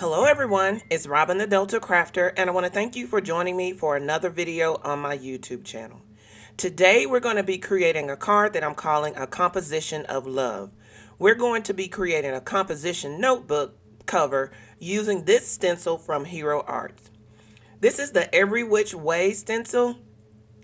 Hello everyone, it's Robin the Delta Crafter, and I want to thank you for joining me for another video on my YouTube channel. Today we're going to be creating a card that I'm calling a composition of love. We're going to be creating a composition notebook cover using this stencil from Hero Arts. This is the Every Which Way stencil,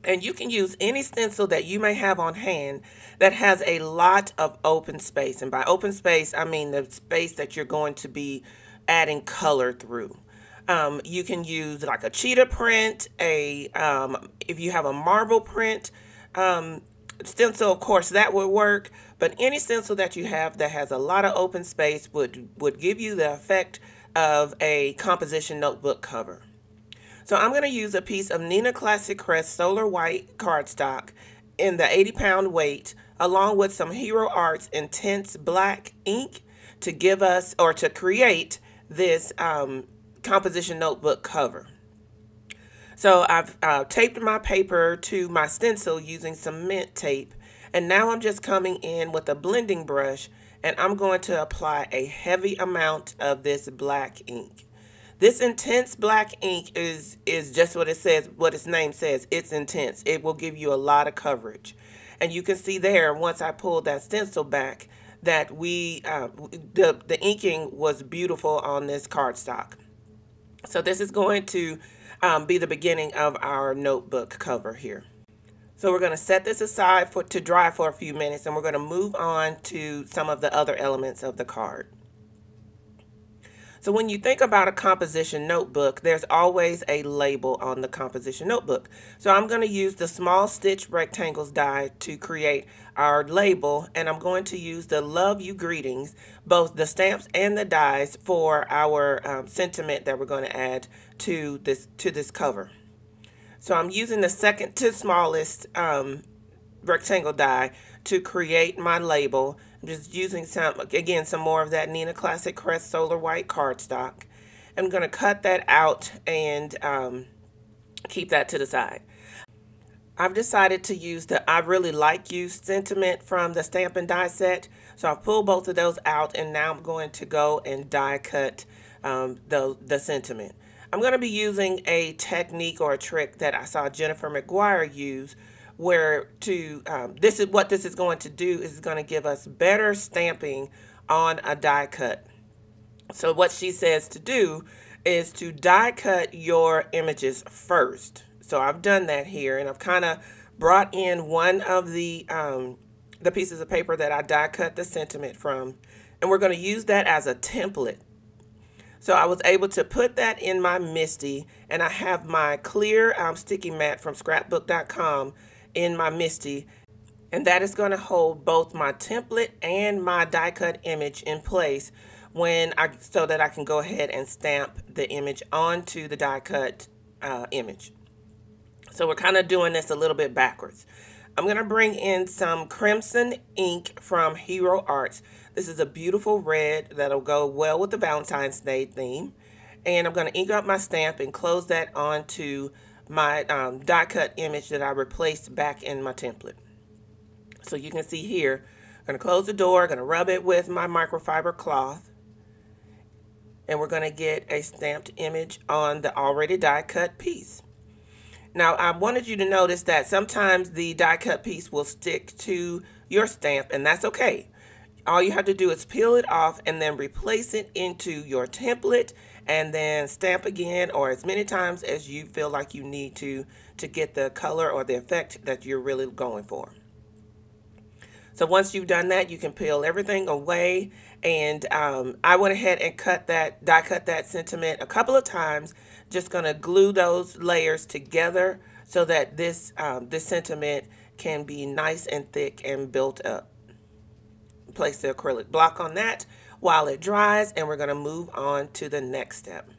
and you can use any stencil that you may have on hand that has a lot of open space. And by open space, I mean the space that you're going to be adding color through. You can use like a cheetah print, if you have a marble print stencil, of course that would work, but any stencil that you have that has a lot of open space would give you the effect of a composition notebook cover. So I'm going to use a piece of Neenah Classic Crest Solar White cardstock in the 80-pound weight, along with some Hero Arts Intense Black ink to give us, or to create this composition notebook cover. So I've taped my paper to my stencil using some mint tape, and now I'm just coming in with a blending brush, and I'm going to apply a heavy amount of this black ink. This intense black ink is just what it says, what its name says. It's intense. It will give you a lot of coverage. And you can see there, once I pulled that stencil back, that the inking was beautiful on this cardstock. So this is going to be the beginning of our notebook cover here. So we're going to set this aside to dry for a few minutes, and we're going to move on to some of the other elements of the card. So when you think about a composition notebook, there's always a label on the composition notebook. So I'm going to use the small stitch rectangles die to create our label, and I'm going to use the Love You Greetings, both the stamps and the dies, for our sentiment that we're going to add to this cover. So I'm using the second to smallest rectangle die to create my label. I'm just using some more of that Neenah Classic Crest Solar White cardstock. I'm going to cut that out and keep that to the side. I've decided to use the I Really Like You sentiment from the stamp and die set. So I've pulled both of those out, and now I'm going to go and die cut the sentiment. I'm going to be using a technique or a trick that I saw Jennifer McGuire use, where this is going to do is going to give us better stamping on a die cut. So what she says to do is to die cut your images first. So I've done that here, and I've kind of brought in one of the pieces of paper that I die cut the sentiment from, and we're going to use that as a template. So I was able to put that in my MISTI, and I have my clear sticky mat from scrapbook.com in my MISTI, and that is going to hold both my template and my die cut image in place so that I can go ahead and stamp the image onto the die cut image. So we're kind of doing this a little bit backwards. I'm going to bring in some crimson ink from Hero Arts. This is a beautiful red that'll go well with the Valentine's Day theme. And I'm going to ink up my stamp and close that onto my die cut image that I replaced back in my template. So you can see here, I'm going to close the door, going to rub it with my microfiber cloth, and we're going to get a stamped image on the already die cut piece. Now, I wanted you to notice that sometimes the die cut piece will stick to your stamp, and that's okay. All you have to do is peel it off and then replace it into your template, and then stamp again, or as many times as you feel like you need to get the color or the effect that you're really going for. So once you've done that, you can peel everything away, and I went ahead and die cut that sentiment a couple of times. Just going to glue those layers together so that this sentiment can be nice and thick and built up. Place the acrylic block on that while it dries, and we're going to move on to the next step.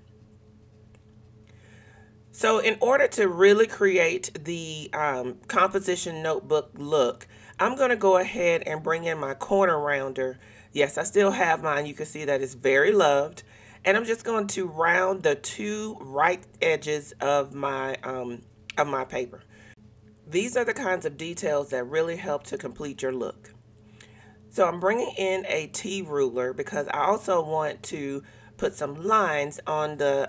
So in order to really create the composition notebook look, I'm going to go ahead and bring in my corner rounder. Yes, I still have mine. You can see that it's very loved. And I'm just going to round the two right edges of my paper. These are the kinds of details that really help to complete your look. So I'm bringing in a T ruler because I also want to put some lines on the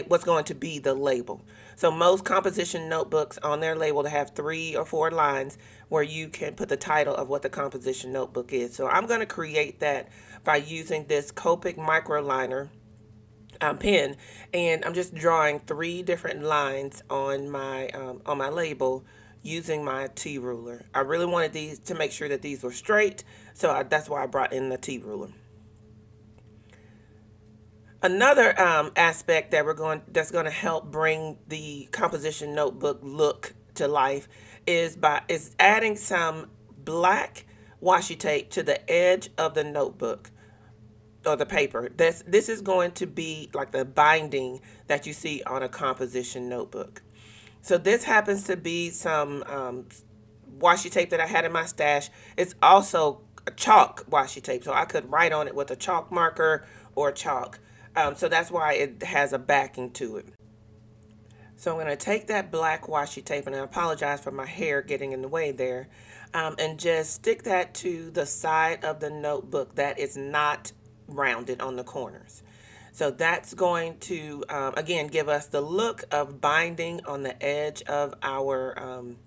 what's going to be the label. So most composition notebooks on their label to have 3 or 4 lines where you can put the title of what the composition notebook is. So I'm going to create that by using this Copic micro liner pen, and I'm just drawing 3 different lines on my label using my T ruler. I really wanted these to make sure that these were straight, so that's why I brought in the T ruler. Another aspect that that's going to help bring the composition notebook look to life is adding some black washi tape to the edge of the notebook or the paper. This is going to be like the binding that you see on a composition notebook. So this happens to be some washi tape that I had in my stash. It's also a chalk washi tape, so I could write on it with a chalk marker or chalk. So that's why it has a backing to it. So I'm going to take that black washi tape, and I apologize for my hair getting in the way there, and just stick that to the side of the notebook that is not rounded on the corners. So that's going to, again, give us the look of binding on the edge of our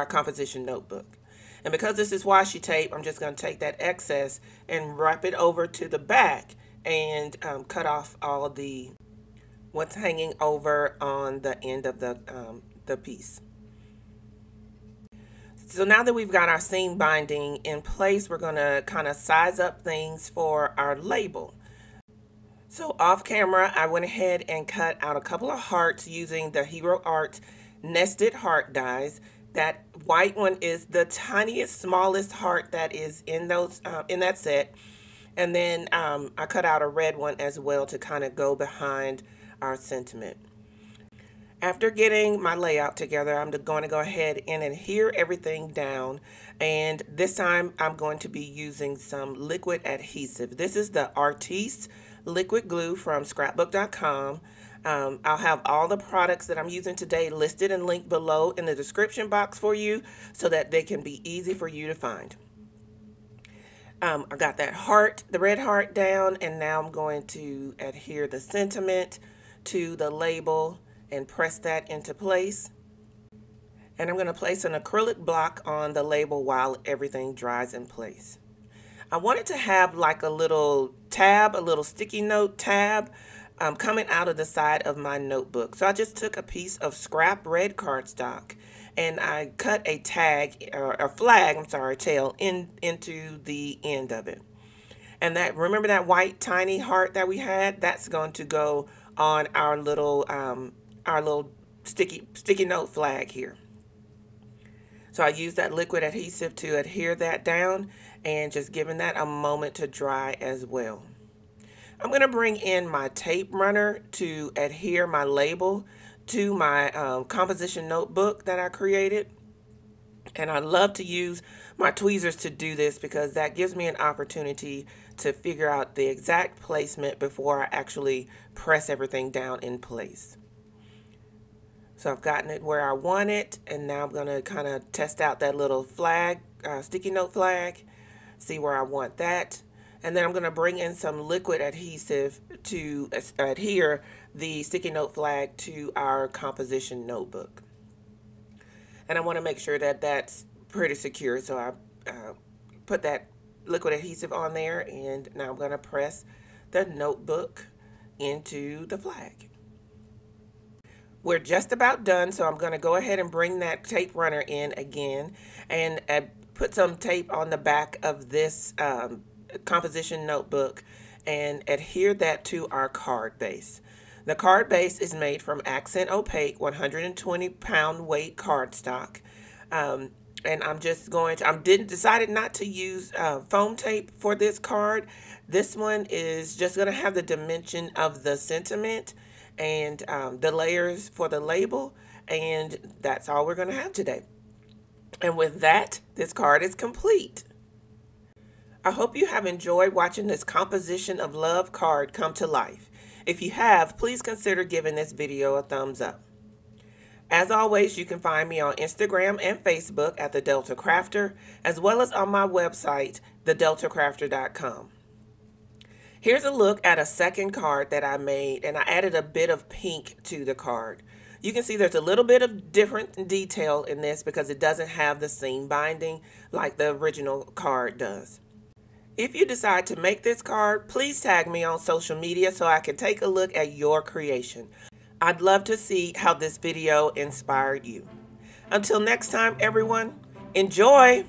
composition notebook. And because this is washi tape, I'm just going to take that excess and wrap it over to the back and cut off all what's hanging over on the end of the piece. So now that we've got our seam binding in place, we're going to kind of size up things for our label. So off camera, I went ahead and cut out a couple of hearts using the Hero Art nested heart dies. That white one is the tiniest, smallest heart that is in that set. And then I cut out a red one as well to kind of go behind our sentiment. After getting my layout together, I'm going to go ahead and adhere everything down. And this time I'm going to be using some liquid adhesive. This is the Artiste liquid glue from scrapbook.com. I'll have all the products that I'm using today listed and linked below in the description box for you so that they can be easy for you to find. I got that heart, the red heart down, and now I'm going to adhere the sentiment to the label and press that into place. And I'm going to place an acrylic block on the label while everything dries in place. I wanted to have like a little tab, a little sticky note tab coming out of the side of my notebook. So I just took a piece of scrap red cardstock and I cut a tag, or a flag, I'm sorry, tail into the end of it. And remember that white tiny heart that we had? That's going to go on our little sticky note flag here. So I used that liquid adhesive to adhere that down and just giving that a moment to dry as well. I'm going to bring in my tape runner to adhere my label to my composition notebook that I created. And I love to use my tweezers to do this because that gives me an opportunity to figure out the exact placement before I actually press everything down in place. So I've gotten it where I want it, and now I'm going to kind of test out that little flag, sticky note flag, see where I want that. And then I'm going to bring in some liquid adhesive to adhere the sticky note flag to our composition notebook. And I want to make sure that that's pretty secure, so I put that liquid adhesive on there, and now I'm going to press the notebook into the flag. We're just about done, so I'm going to go ahead and bring that tape runner in again and put some tape on the back of this composition notebook and adhere that to our card base. The card base is made from Accent Opaque 120 pound weight cardstock. And I'm just going to, decided not to use foam tape for this card. This one is just going to have the dimension of the sentiment and the layers for the label, and that's all we're going to have today. And with that, this card is complete. I hope you have enjoyed watching this composition of love card come to life. If you have, please consider giving this video a thumbs up. As always, you can find me on Instagram and Facebook at The Delta Crafter, as well as on my website, thedeltacrafter.com. Here's a look at a second card that I made, and I added a bit of pink to the card. You can see there's a little bit of different detail in this because it doesn't have the seam binding like the original card does. If you decide to make this card, please tag me on social media so I can take a look at your creation. I'd love to see how this video inspired you. Until next time, everyone, enjoy!